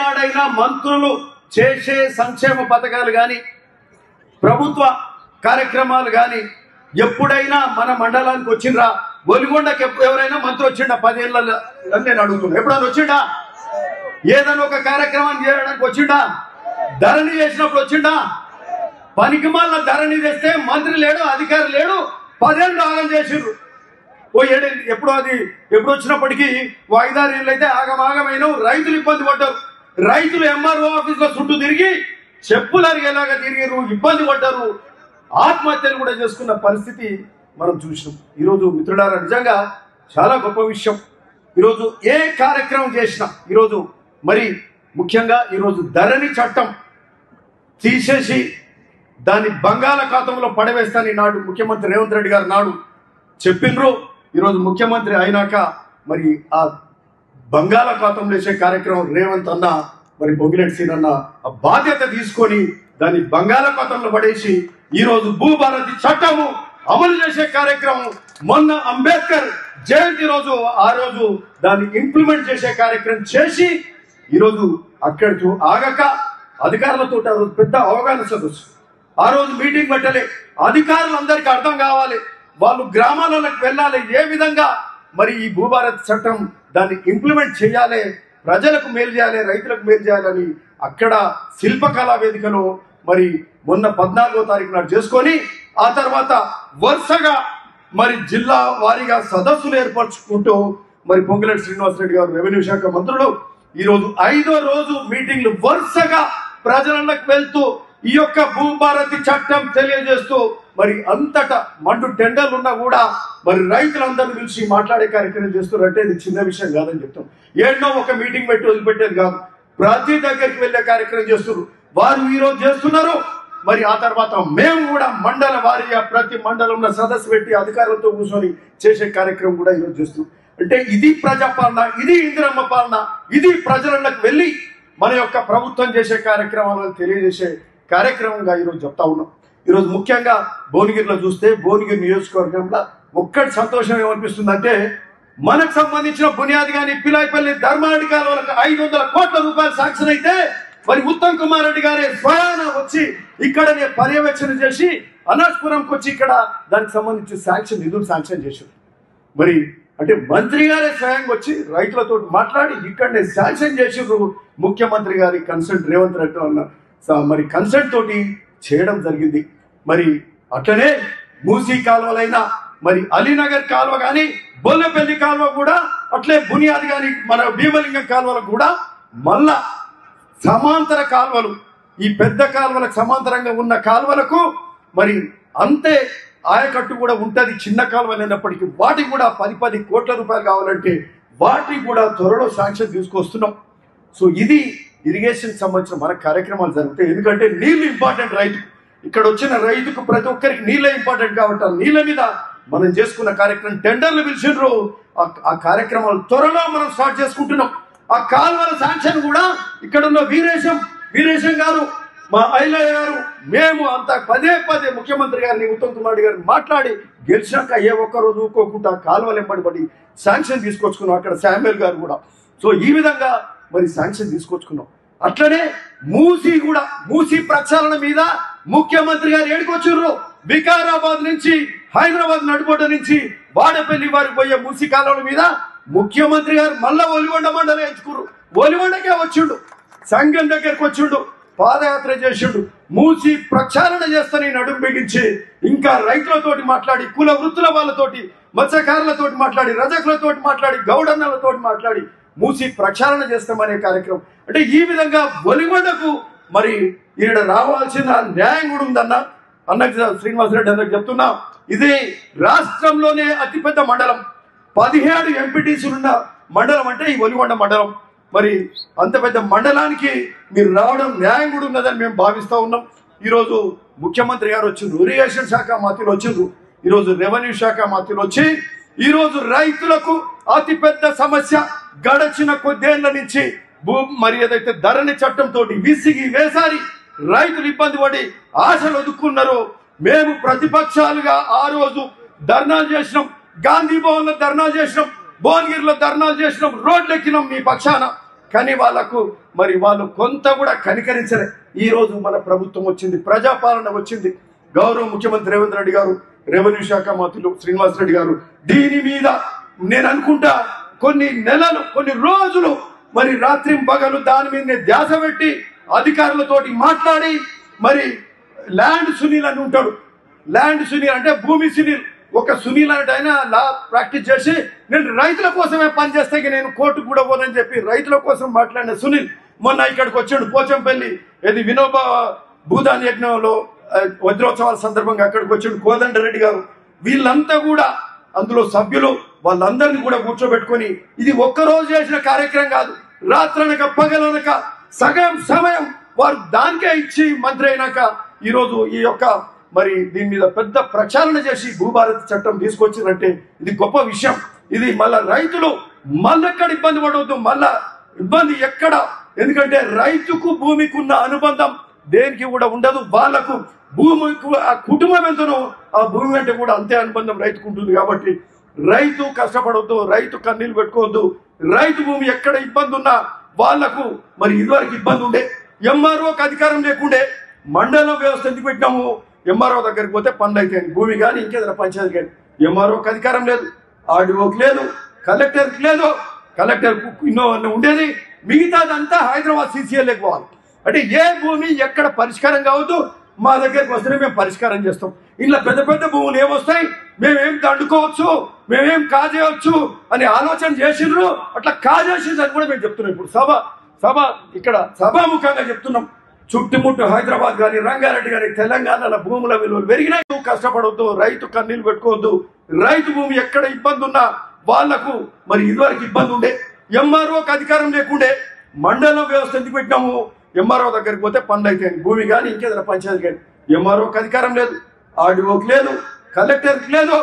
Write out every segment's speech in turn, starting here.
ఏనాడైనా మంత్రులు చేసే సంక్షేమ పథకాలు కానీ ప్రభుత్వ కార్యక్రమాలు కానీ ఎప్పుడైనా మన మండలానికి వచ్చిండ్రా? ఒలిగొండకి ఎవరైనా మంత్రి వచ్చిండా 10 ఏళ్ళ? నేను అడుగుతున్నా, ఎప్పుడైనా వచ్చిండా? ఏదైనా ఒక కార్యక్రమాన్ని చేయడానికి వచ్చిండా? ధరణి చేసినప్పుడు వచ్చిండా? పనికి మళ్ళా ధరణి చేస్తే మంత్రి లేడు, అధికారి లేడు, 10 ఏళ్ళు ఆగం చేసిండ్రు. ఓ 7 ఎప్పుడు వచ్చినప్పటికీ 5-6 ఏళ్ళు అయితే ఆగమాగమైన రైతులు ఇబ్బంది పడ్డారు. రైతులు ఎంఆర్ఓ ఆఫీస్ లో చుట్టూ తిరిగి చెప్పులు అరిగేలాగా తిరిగారు, ఇబ్బంది పడ్డారు, ఆత్మహత్యలు కూడా చేసుకున్న పరిస్థితి మనం చూసినాం. ఈరోజు మిత్రులారా, నిజంగా చాలా గొప్ప విషయం. ఈరోజు ఏ కార్యక్రమం చేసినా ఈరోజు మరి ముఖ్యంగా ఈరోజు ధరణి చట్టం తీసేసి దాన్ని బంగాళాఖాతంలో పడవేస్తానని నాడు ముఖ్యమంత్రి రేవంత్ రెడ్డి గారు నాడు చెప్పిండ్రు. ఈరోజు ముఖ్యమంత్రి అయినాక మరి ఆ బంగాళాఖాతంలో వేసే కార్యక్రమం రేవంత్ అన్న మరి పొంగిరెడ్డి శ్రీనన్న ఆ బాధ్యత తీసుకొని దాన్ని బంగాళాఖాతంలో పడేసి ఈరోజు భూభారతి చట్టము అమలు చేసే కార్యక్రమం మొన్న అంబేద్కర్ జయంతి రోజు ఆ రోజు దాన్ని ఇంప్లిమెంట్ చేసే కార్యక్రమం చేసి ఈరోజు అక్కడితో ఆగక అధికారులతో ఆ రోజు పెద్ద అవగాహన సదస్సు, ఆ రోజు మీటింగ్ పెట్టలే. అధికారులందరికీ అర్థం కావాలి, వాళ్ళు గ్రామాలకు వెళ్ళాలి, ఏ విధంగా మరి ఈ భూభారతి చట్టం దాన్ని ఇంప్లిమెంట్ చేయాలి, ప్రజలకు మేలు చేయాలి, రైతులకు మేలు చేయాలని అక్కడ శిల్పకళా వేదికలో మరి మొన్న 14వ తారీఖు నాడు చేసుకొని ఆ తర్వాత వరుసగా మరి జిల్లా వారీగా సదస్సులు ఏర్పరచుకుంటూ మరి పొంగులేటి శ్రీనివాసరెడ్డి గారు రెవెన్యూ శాఖ మంత్రులు ఈరోజు 5వ రోజు మీటింగ్లు వరుసగా ప్రజలకు వెళ్తూ ఈ యొక్క భూభారతి చట్టం తెలియజేస్తూ మరి అంతటా మండు టెండర్లు ఉన్నా కూడా మరి రైతులందరినీ పిలిచి మాట్లాడే కార్యక్రమం చేస్తున్నారంటే ఇది చిన్న విషయం కాదని చెప్తాం. ఏడో ఒక మీటింగ్ పెట్టి వదిలిపెట్టేది కాదు, ప్రతి దగ్గరికి వెళ్ళే కార్యక్రమం చేస్తున్నారు. వారు ఈరోజు చేస్తున్నారు. మరి ఆ తర్వాత మేము కూడా మండల వారీగా ప్రతి మండలంలో సదస్సు పెట్టి అధికారులతో కూర్చొని చేసే కార్యక్రమం కూడా ఈరోజు చేస్తున్నాం. అంటే ఇది ప్రజాపాలన, ఇది ఇందిరమ్మ పాలన, ఇది ప్రజలకు వెళ్ళి మన యొక్క ప్రభుత్వం చేసే కార్యక్రమాలను తెలియజేసే కార్యక్రమంగా ఈరోజు చెప్తా ఉన్నాం. ఈరోజు ముఖ్యంగా భువనగిరిలో చూస్తే భువనగిరి నియోజకవర్గంలో ఒక్కటి సంతోషం ఏమనిపిస్తుందంటే మనకు సంబంధించిన బునియాది కానీ పిలాయిపల్లి ధర్మారెడ్డి కాలువలకు 500 కోట్ల రూపాయలు శాంక్షన్ అయితే మరి ఉత్తమ్ కుమార్ రెడ్డి గారే స్వయాన వచ్చి ఇక్కడనే పర్యవేక్షణ చేసి అనాస్పురంకి వచ్చి ఇక్కడ దానికి సంబంధించి నిధులు శాంక్షన్ చేశారు. మరి అంటే మంత్రి గారే స్వయంగా వచ్చి రైతులతో మాట్లాడి ఇక్కడనే శాంక్షన్ చేసారు. ముఖ్యమంత్రి గారి కన్సల్ట్ రేవంత్ రెడ్డి అన్న మరి కన్సల్ట్ తోటి చేయడం జరిగింది. మరి అట్లనే మూసీ కాలువలైనా మరి అలీనగర్ కాలువ కానీ బొల్లపల్లి కాలువ కూడా అట్లే బునియాది కానీ మన భీమలింగం కాలువలకు కూడా మళ్ళా సమాంతర కాలువలు, ఈ పెద్ద కాలువలకు సమాంతరంగా ఉన్న కాలువలకు మరి అంతే ఆయకట్టు కూడా ఉంటది. చిన్న కాలువలు అయినప్పటికీ వాటికి కూడా 10 కోట్ల రూపాయలు కావాలంటే వాటికి కూడా త్వరలో శాంక్షన్ తీసుకొస్తున్నాం. సో ఇది ఇరిగేషన్ సంబంధించిన మన కార్యక్రమాలు జరుగుతాయి. ఎందుకంటే నీళ్లు ఇంపార్టెంట్. రైతు ఇక్కడ వచ్చిన రైతుకు ప్రతి ఒక్కరికి నీళ్ళే ఇంపార్టెంట్ కాబట్టి ఆ నీళ్ళ మీద మనం చేసుకున్న కార్యక్రమం టెండర్లు పిలిచిండ్రు. ఆ కార్యక్రమాలు త్వరలో మనం స్టార్ట్ చేసుకుంటున్నాం. ఆ కాలువల శాంక్షన్ కూడా ఇక్కడ ఉన్న వీరేశం గారు, మా ఐలయ్య గారు, మేము అంతా పదే ముఖ్యమంత్రి గారిని ఉత్తమ్ కుమార్ రెడ్డి గారిని మాట్లాడి గెలిచాక ఏ ఒక్క రోజు ఊరుకోకుండా కాలువలు ఎంబడి శాంక్షన్ తీసుకొచ్చుకున్నాం. అక్కడ శామ్యుల్ గారు కూడా. సో ఈ విధంగా మరి శాంక్షన్ తీసుకొచ్చుకున్నాం. అట్లనే మూసీ ప్రక్షాళన మీద ముఖ్యమంత్రి గారు ఏడుకొచ్చారు. వికారాబాద్ నుంచి హైదరాబాద్ నడుబొడ్డ నుంచి వాడపల్లి వారికి పోయే మూసీ కాలువల మీద ముఖ్యమంత్రి గారు మళ్ళా ఒలిగొండ మండలం ఎంచుకున్నారు. ఒలిగొండకే వచ్చిండు, సంఘం దగ్గరకు వచ్చిండు, పాదయాత్ర చేసిండు. మూసీ ప్రక్షాళన చేస్తని నడుము బిగించి ఇంకా రైతులతోటి మాట్లాడి, కుల వృత్తుల వాళ్ళతోటి, మత్స్యకారులతోటి మాట్లాడి, రజకులతోటి మాట్లాడి, గౌడన్నలతోటి మాట్లాడి మూసీ ప్రక్షాళన చేస్తామనే కార్యక్రమం. అంటే ఈ విధంగా ఒలిగొండకు మరి ఈయన రావాల్సిన న్యాయం కూడా ఉందన్న శ్రీనివాసరెడ్డి అన్నకు చెప్తున్నా. ఇది రాష్ట్రంలోనే అతిపెద్ద మండలం, 17 ఎంపీటీసీలున్న మండలం అంటే ఈ ఒలిగొండ మండలం. మరి అంత పెద్ద మండలానికి మీరు రావడం న్యాయం కూడా ఉన్నదని మేము భావిస్తూ ఉన్నాం. ఈరోజు ముఖ్యమంత్రి గారు వచ్చిండ్రు, ఇరిగేషన్ శాఖ మంత్రులు వచ్చిండ్రు, ఈరోజు రెవెన్యూ శాఖ మంత్రులు వచ్చి ఈరోజు రైతులకు అతిపెద్ద సమస్య గడచిన కొద్దేళ్ల నుంచి మరి ఏదైతే ధరణి చట్టం తోటి విసిగి వేసారి రైతులు ఇబ్బంది పడి ఆశలు వదుక్కున్నారో మేము ప్రతిపక్షాలుగా ఆ రోజు ధర్నాలు చేసినాం, గాంధీ భవన్ లో ధర్నాలు చేసినాం, భువనగిరిలో ధర్నాలు చేసినాం, రోడ్లు ఎక్కినాం మీ పక్షాన. కానీ వాళ్ళకు మరి వాళ్ళు కొంత కూడా కనికరించలే. ఈ రోజు మన ప్రభుత్వం వచ్చింది, ప్రజాపాలన వచ్చింది. గౌరవ ముఖ్యమంత్రి రేవంత్ రెడ్డి గారు, రెవెన్యూ శాఖ మంత్రులు శ్రీనివాస్ రెడ్డి గారు దీని మీద నేను అనుకుంటా కొన్ని నెలలు, కొన్ని రోజులు మరి రాత్రి పగలు దాని మీద ధ్యాస పెట్టి అధికారులతోటి మాట్లాడి మరి ల్యాండ్ సునీల్ అని ఉంటాడు. ల్యాండ్ సునీల్ అంటే భూమి సునీల్. ఒక సునీల్ అంటే ఆయన లా ప్రాక్టీస్ చేసి నేను రైతుల కోసమే పనిచేస్తే నేను కోర్టుకు కూడా పోనని చెప్పి రైతుల కోసం మాట్లాడిన సునీల్ మొన్న ఇక్కడికి వచ్చాడు. పోచంపల్లి ఇది వినోబా భూదాన్ యజ్ఞంలో వజ్రోత్సవాల సందర్భంగా అక్కడికి వచ్చాడు కోదండరెడ్డి గారు. వీళ్ళంతా కూడా అందులో సభ్యులు, వాళ్ళందరినీ కూడా కూర్చోబెట్టుకొని ఇది ఒక్కరోజు చేసిన కార్యక్రమం కాదు. రాత్రనక పగలనక సగం సమయం వారు దానికే ఇచ్చి మంత్రి అయినాక ఈరోజు ఈ యొక్క మరి దీని మీద పెద్ద ప్రచారణ చేసి భూభారతి చట్టం తీసుకొచ్చిందంటే ఇది గొప్ప విషయం. ఇది మళ్ళా రైతులు మళ్ళెక్కడ ఇబ్బంది పడవద్దు, మళ్ళా ఇబ్బంది ఎక్కడ. ఎందుకంటే రైతుకు భూమికి ఉన్న అనుబంధం దేనికి కూడా ఉండదు. వాళ్లకు భూమికి ఆ కుటుంబం ఎంతనో ఆ భూమి అంటే కూడా అంతే అనుబంధం రైతుకు ఉంటుంది. కాబట్టి రైతు కష్టపడవద్దు, రైతు కన్నీళ్లు పెట్టుకోవద్దు. రైతు భూమి ఎక్కడ ఇబ్బంది ఉన్నా వాళ్లకు మరి ఇదివరకు ఇబ్బంది ఉండే, ఎంఆర్ఓకి అధికారం లేకుండే. మండలం వ్యవస్థ ఎందుకు పెట్టినాము? ఎంఆర్ఓ దగ్గరికి పోతే పనులు అయితే భూమి కానీ ఇంకేదైనా పంచాయతీ కానీ ఎంఆర్ఓకి అధికారం లేదు, ఆర్డీఓకి లేదు, కలెక్టర్కి లేదు. కలెక్టర్కు ఇన్నో ఉండేది, మిగతాదంతా హైదరాబాద్ సీసీఎల్ఏకి పోవాలి. అంటే ఏ భూమి ఎక్కడ పరిష్కారం కావద్దు, మా దగ్గరికి వస్తేనే మేము పరిష్కారం చేస్తాం. ఇలా పెద్ద పెద్ద భూములు ఏమొస్తాయి, మేమేం దండుకోవచ్చు, మేమేం కాజేయవచ్చు అని ఆలోచన చేసిండ్రు. అట్లా కాజేసిందని కూడా మేము చెప్తున్నాం. ఇప్పుడు సభ ఇక్కడ సభాముఖంగా చెప్తున్నాం. చుట్టుముట్టు హైదరాబాద్ కానీ రంగారెడ్డి కానీ తెలంగాణలో భూముల విలువలు పెరిగినాయి. కష్టపడవద్దు, రైతు కన్నీళ్లు పెట్టుకోవద్దు. రైతు భూమి ఎక్కడ ఇబ్బంది ఉన్నా వాళ్లకు మరి ఇదివరకు ఇబ్బంది ఉండే, ఎంఆర్ఓకి అధికారం లేకుండే. మండలం వ్యవస్థ ఎందుకు పెట్టినాము? ఎంఆర్ఓ దగ్గరికి పోతే పనులు అయితే భూమి కానీ ఇంకేదైనా పంచాయతీ కానీ ఎంఆర్ఓకి అధికారం లేదు, ఆర్డీఓకి లేదు, కలెక్టర్కి లేదు.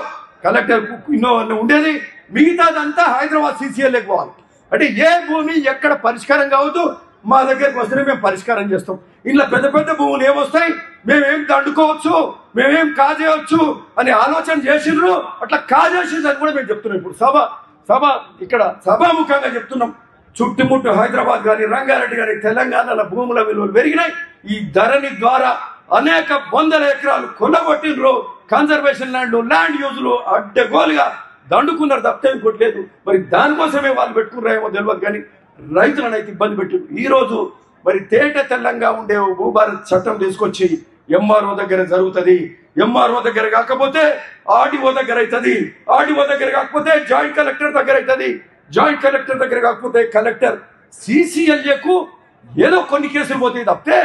కలెక్టర్కు ఇన్నో ఉండేది, మిగతాదంతా హైదరాబాద్ సీసీఎల్ఏకి పోవాలి. అంటే ఏ భూమి ఎక్కడ పరిష్కారం కావద్దు, మా దగ్గరికి వస్తేనే మేము పరిష్కారం చేస్తాం. ఇలా పెద్ద పెద్ద భూములు ఏమొస్తాయి, మేమేం దండుకోవచ్చు, మేమేం కాజేయవచ్చు అని ఆలోచన చేసిండ్రు. అట్లా కాజేసిందని కూడా మేము చెప్తున్నాం. ఇప్పుడు సభ ఇక్కడ సభాముఖంగా చెప్తున్నాం. చుట్టుముట్టు హైదరాబాద్ కానీ రంగారెడ్డి కానీ తెలంగాణలో భూముల విలువలు పెరిగినాయి. ఈ ధరణి ద్వారా అనేక వందల ఎకరాలు కొల్లగొట్టిండ్రు. కన్జర్వేషన్ ల్యాండ్ యూజ్లు అడ్డగోలుగా దండుకున్నారు, తప్పే ఇంకోట్లేదు. మరి దానికోసమే వాళ్ళు పెట్టుకున్నారేమో తెలియదు, కానీ రైతులను అయితే ఇబ్బంది పెట్టిండ్రు. ఈ రోజు మరి తేట తెల్లంగా ఉండే భూభారత్ చట్టం తీసుకొచ్చి ఎంఆర్ఓ దగ్గర జరుగుతుంది. ఎంఆర్ఓ దగ్గర కాకపోతే ఆర్డీఓ దగ్గర అవుతుంది, ఆర్డీఓ దగ్గర కాకపోతే జాయింట్ కలెక్టర్ దగ్గర అవుతుంది, జాయింట్ కలెక్టర్ దగ్గర కాకపోతే కలెక్టర్. సీసీఎల్ఏకు ఏదో కొన్ని కేసులు పోతాయి తప్పితే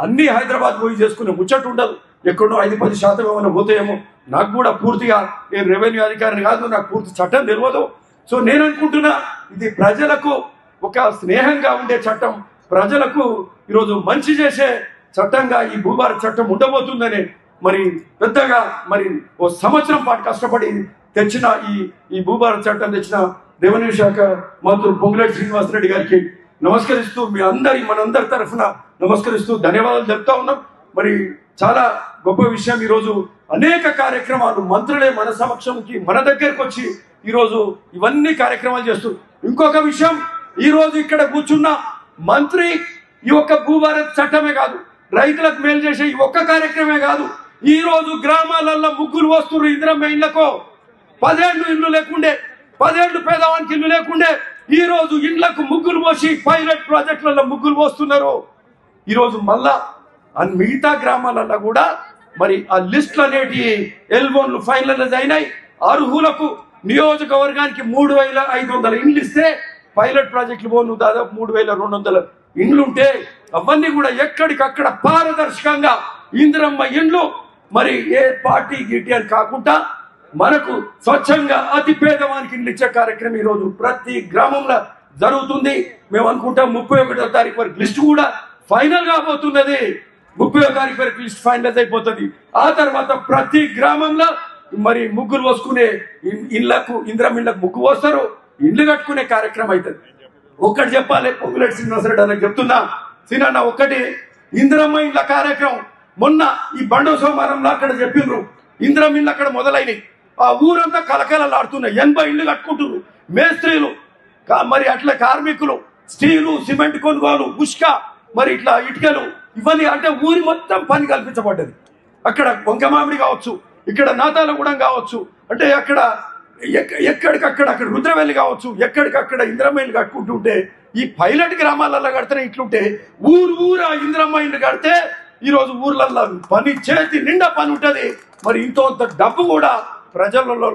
అన్ని హైదరాబాద్ పోయి చేసుకునే ముచ్చట ఉండదు. ఎక్కడో 5-10% ఏమైనా పోతాయేమో. నాకు కూడా పూర్తిగా, నేను రెవెన్యూ అధికారిని కాదు, నాకు పూర్తి చట్టం తెలియదు. సో నేను అనుకుంటున్నా ఇది ప్రజలకు ఒక స్నేహంగా ఉండే చట్టం, ప్రజలకు ఈరోజు మంచి చేసే చట్టంగా ఈ భూభారత్ చట్టం ఉండబోతుందని మరి పెద్దగా మరి ఓ సంవత్సరం పాటు కష్టపడి తెచ్చిన ఈ భూభారత్ చట్టం తెచ్చిన రెవెన్యూ శాఖ మంత్రులు పొంగులేటి శ్రీనివాస్ రెడ్డి గారికి నమస్కరిస్తూ, మనందరి తరఫున నమస్కరిస్తూ ధన్యవాదాలు చెప్తా ఉన్నాం. మరి చాలా గొప్ప విషయం. ఈరోజు అనేక కార్యక్రమాలు మంత్రులే మన సమక్షంకి మన దగ్గరకు వచ్చి ఈరోజు ఇవన్నీ కార్యక్రమాలు చేస్తూ, ఇంకొక విషయం, ఈరోజు ఇక్కడ కూర్చున్న మంత్రి ఈ ఒక్క భూభారత్ చట్టమే కాదు, రైతులకు మేలు చేసే ఈ ఒక్క కార్యక్రమే కాదు. ఈ రోజు గ్రామాలలో ముగ్గులు వస్తున్నారు. ఇందిరమ్మ ఇళ్లకు 10 ఏళ్ళు ఇల్లు లేకుండే, 10 ఏళ్ళు పేదవానికి ఇల్లు లేకుండే, ఈ రోజు ఇండ్లకు ముగ్గులు పోసి పైలట్ ప్రాజెక్టులలో ముగ్గులు పోస్తున్నారు. ఈరోజు మళ్ళా మిగతా గ్రామాలలో కూడా మరి ఆ లిస్టులు అనేటి L1లు ఫైనలైజ్ అయినాయి. అర్హులకు నియోజకవర్గానికి 3500 ఇండ్లు ఇస్తే పైలట్ ప్రాజెక్టులు పోను దాదాపు 3200 ఇండ్లు ఉంటే అవన్నీ కూడా ఎక్కడికక్కడ పారదర్శకంగా ఇందిరమ్మ ఇండ్లు మరి ఏ పార్టీ గిటి అని కాకుండా మనకు స్వచ్ఛంగా అతి పేదవానికి ఇండ్లు ఇచ్చే కార్యక్రమం ఈరోజు ప్రతి గ్రామంలో జరుగుతుంది. మేము అనుకుంటాం 31వ తారీఖు వరకు లిస్టు కూడా ఫైనల్ కాబోతున్నది. 30వ తారీఖు వరకు లిస్ట్ ఫైనలైజ్ అయిపోతుంది. ఆ తర్వాత ప్రతి గ్రామంలో మరి ముగ్గులు పోసుకునే ఇళ్లకు, ఇందిరమ్మ ఇళ్లకు ముగ్గు పోస్తారు, ఇండ్లు కట్టుకునే కార్యక్రమం అవుతుంది. ఒక్కటి చెప్పాలి, పొంగులేటి శ్రీనివాసరెడ్డి అన్నకు చెప్తున్నా, సీనన్న ఒక్కటి, ఇందిరమ్మ ఇళ్ల కార్యక్రమం మొన్న ఈ బండో సోమవారంలో అక్కడ చెప్పిండ్రు. ఇందిరమ్మ ఇళ్ళు అక్కడ మొదలైనవి, ఆ ఊరంతా కలకలలాడుతున్నాయి. 80 ఇళ్లు కట్టుకుంటున్నారు. మేస్త్రీలు మరి అట్లా కార్మికులు స్టీలు సిమెంట్ కొనుగోలు ఉష్క మరి ఇట్లా ఇటుకలు ఇవన్నీ అంటే ఊరి మొత్తం పని కల్పించబడ్డది. అక్కడ వంకమామిడి కావచ్చు, ఇక్కడ నాతాలగూడెం కావచ్చు, అంటే అక్కడ ఎక్కడికక్కడ అక్కడ రుద్రవెల్లి కావచ్చు, ఎక్కడికక్కడ ఇందిరమ్మ కట్టుకుంటుంటే ఈ పైలట్ గ్రామాలలో కడితేనే ఇట్లుంటే ఊరు ఆ ఇందిరమ్మ ఇల్లు కడితే ఈరోజు ఊర్లలో పని చేతి నిండా పని ఉంటుంది. మరి ఇంత డబ్బు కూడా ప్రజలలో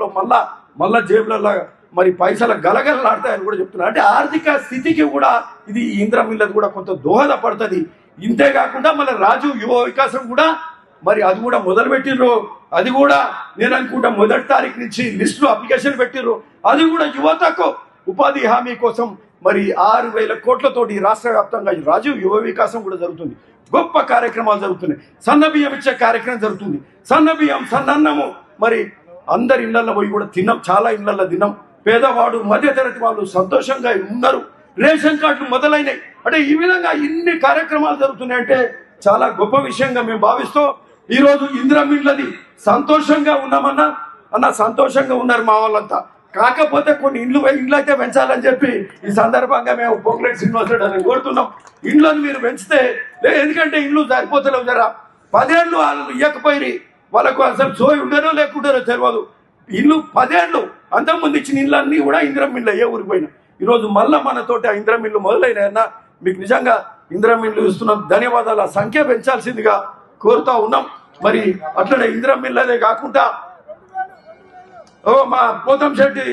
మళ్ళా జేబులలో మరి పైసల గలగలలాడతాయని కూడా చెప్తున్నారు. అంటే ఆర్థిక స్థితికి కూడా ఇది ఇందిరమ్మ ఇళ్ళది కూడా కొంత దోహదపడుతుంది. ఇంతేకాకుండా మళ్ళీ రాజీవ్ యువ వికాసం కూడా మరి అది కూడా మొదలు పెట్టిర్రు. అది కూడా నేను అనుకుంటా 1వ తారీఖు నుంచి లిస్టులో అప్లికేషన్ పెట్టిర్రు. అది కూడా యువతకు ఉపాధి హామీ కోసం మరి 6,000 కోట్లతోటి రాష్ట్ర వ్యాప్తంగా రాజీవ్ యువ వికాసం కూడా జరుగుతుంది. గొప్ప కార్యక్రమాలు జరుగుతున్నాయి. సన్న బియ్యం ఇచ్చే కార్యక్రమం జరుగుతుంది. సన్న బియ్యం సన్నన్నము మరి అందరి ఇళ్లలో పోయి కూడా తిన్నాం, చాలా ఇళ్లలో తిన్నాం. పేదవాడు మధ్యతరగతి వాళ్ళు సంతోషంగా ఉన్నారు. రేషన్ కార్డులు మొదలైనవి. అంటే ఈ విధంగా ఇన్ని కార్యక్రమాలు జరుగుతున్నాయంటే చాలా గొప్ప విషయంగా మేము భావిస్తూ ఈరోజు ఇందిరమ్మ ఇళ్ళది సంతోషంగా ఉన్నామన్నా అన్న సంతోషంగా ఉన్నారు మా వాళ్ళంతా. కాకపోతే కొన్ని ఇండ్లు అయితే పెంచాలని చెప్పి ఈ సందర్భంగా మేము పొంగులేటి శ్రీనివాసరెడ్డి కోరుతున్నాం. ఇండ్లను మీరు పెంచితే ఎందుకంటే ఇండ్లు సరిపోతలేవు. జరా 10 ఏళ్ళు వాళ్ళు ఇవ్వకపోయి వాళ్ళకు అసలు సోయి ఉండరో లేకుంటారో తెలియదు. ఇల్లు 10 ఏళ్ళు అంతకుముందు ఇచ్చిన ఇళ్ళన్నీ కూడా ఇందిరమ్మ ఇళ్ళు ఏ ఊరికి పోయినా ఈరోజు మళ్ళా మనతోటి ఆ ఇందిరమ్మ ఇళ్ళు మొదలైనాయన్న మీకు నిజంగా ఇందిరమ్మ ఇళ్ళు ఇస్తున్నాం. ధన్యవాదాలు. ఆ సంఖ్య పెంచాల్సిందిగా కోరుతా ఉన్నాం. మరి అట్లనే ఇందిరమ్మ ఇళ్ళదే కాకుండా మా పోతంశెట్టి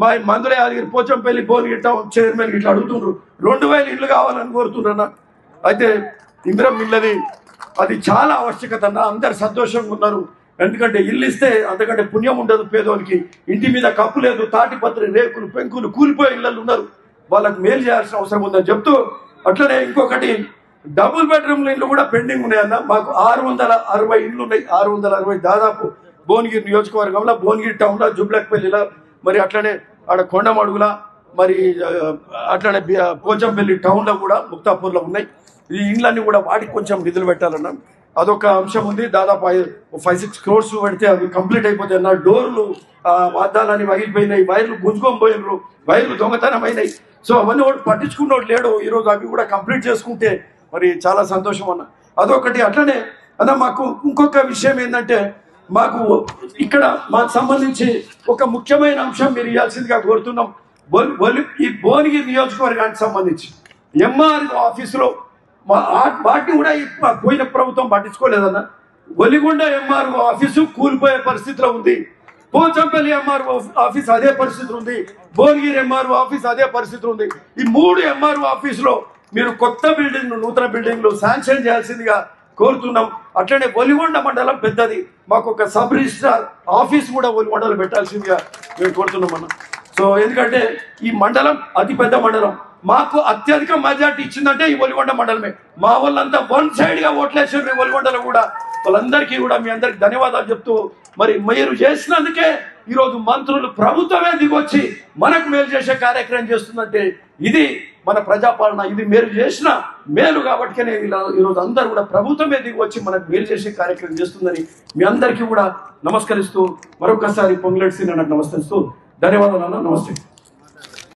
మా మందుల యాదగిరి పోచంపల్లి భువనగిరి టౌన్ చైర్మన్ ఇట్లా అడుగుతుండ్రు 2,000 ఇళ్ళు కావాలని కోరుతుండ్రన్న. అయితే ఇందిరమ్మ ఇళ్ళది అది చాలా ఆవశ్యకత అన్న. అందరు సంతోషంగా ఉన్నారు. ఎందుకంటే ఇల్లు ఇస్తే అంతకంటే పుణ్యం ఉండదు పేదోనికి. ఇంటి మీద కప్పు లేదు, తాటిపత్రి రేకులు పెంకులు కూలిపోయే ఇళ్ళు ఉన్నారు. వాళ్ళకి మేలు చేయాల్సిన అవసరం ఉందని చెప్తూ అట్లనే ఇంకొకటి డబుల్ బెడ్రూమ్ల ఇళ్ళు కూడా పెండింగ్ ఉన్నాయన్న. మాకు 660 ఇళ్ళు ఉన్నాయి. 660 దాదాపు భువనగిరి నియోజకవర్గంలో భువనగిరి టౌన్లో జుబ్లక్పల్లిలో మరి అట్లనే ఆడ కొండమడుగుల మరి అట్లనే పోచంపల్లి టౌన్లో కూడా ముక్తాపూర్లో ఉన్నాయి. ఈ ఇండ్లన్నీ కూడా వాటికి కొంచెం నిధులు పెట్టాలన్నా అదొక అంశం ఉంది. దాదాపు 5-6 crores పెడితే అవి కంప్లీట్ అయిపోతాయి అన్న. డోర్లు అద్దాలని పగిలిపోయినాయి, వైర్లు గుంజుకొని పోయినరు, వైర్లు దొంగతనం అయినాయి. సో అవన్నీ ఒకటి పట్టించుకున్నోడు లేడు. ఈరోజు అవి కూడా కంప్లీట్ చేసుకుంటే మరి చాలా సంతోషం అన్న. అదొకటి. అట్లనే అన్న మాకు ఇంకొక విషయం ఏంటంటే మాకు ఇక్కడ మాకు సంబంధించి ఒక ముఖ్యమైన అంశం మీరు ఇవ్వాల్సిందిగా కోరుతున్నాం. ఈ భువనగిరి నియోజకవర్గానికి సంబంధించి ఎంఆర్ఓ ఆఫీసులో వాటిని కూడా పోయిన ప్రభుత్వం పట్టించుకోలేదన్న. ఒలిగొండ ఎంఆర్ఓ ఆఫీసు కూలిపోయే పరిస్థితిలో ఉంది. పోచంపల్లి ఎంఆర్ఓ ఆఫీస్ అదే పరిస్థితి ఉంది. భువనగిరి ఎంఆర్ఓ ఆఫీస్ అదే పరిస్థితి ఉంది. ఈ 3 ఎంఆర్ఓ ఆఫీసులో మీరు కొత్త బిల్డింగ్లు నూతన బిల్డింగ్లు శాంక్షన్ చేయాల్సిందిగా కోరుతున్నాం. అట్లనే ఒలిగొండ మండలం పెద్దది. మాకు ఒక సబ్ రిజిస్ట్రార్ ఆఫీస్ కూడా ఒలిగొండలో పెట్టాల్సిందిగా మేము కోరుతున్నాం అన్న. సో ఎందుకంటే ఈ మండలం అతి పెద్ద మండలం. మాకు అత్యధిక మెజార్టీ ఇచ్చిందంటే ఈ ఒలిగొండ మండలమే. మా వాళ్ళంతా 1 side గా ఓట్లేసారు ఈ ఒలిగొండలో కూడా. వాళ్ళందరికీ కూడా మీ అందరికి ధన్యవాదాలు చెప్తూ మరి మీరు చేసినందుకే ఈరోజు మంత్రులు ప్రభుత్వమే దిగొచ్చి మనకు మేలు చేసే కార్యక్రమం చేస్తుందంటే ఇది మన ప్రజాపాలన. ఇది మీరు చేసిన మేలు కాబట్టినే ఈరోజు అందరూ కూడా ప్రభుత్వమే దిగొచ్చి మనకు మేలు చేసే కార్యక్రమం చేస్తుందని మీ అందరికీ కూడా నమస్కరిస్తూ మరొకసారి పొంగులేటి శ్రీనివాసరెడ్డి నమస్కరిస్తూ ధన్యవాదాలు అన్న. నమస్తే.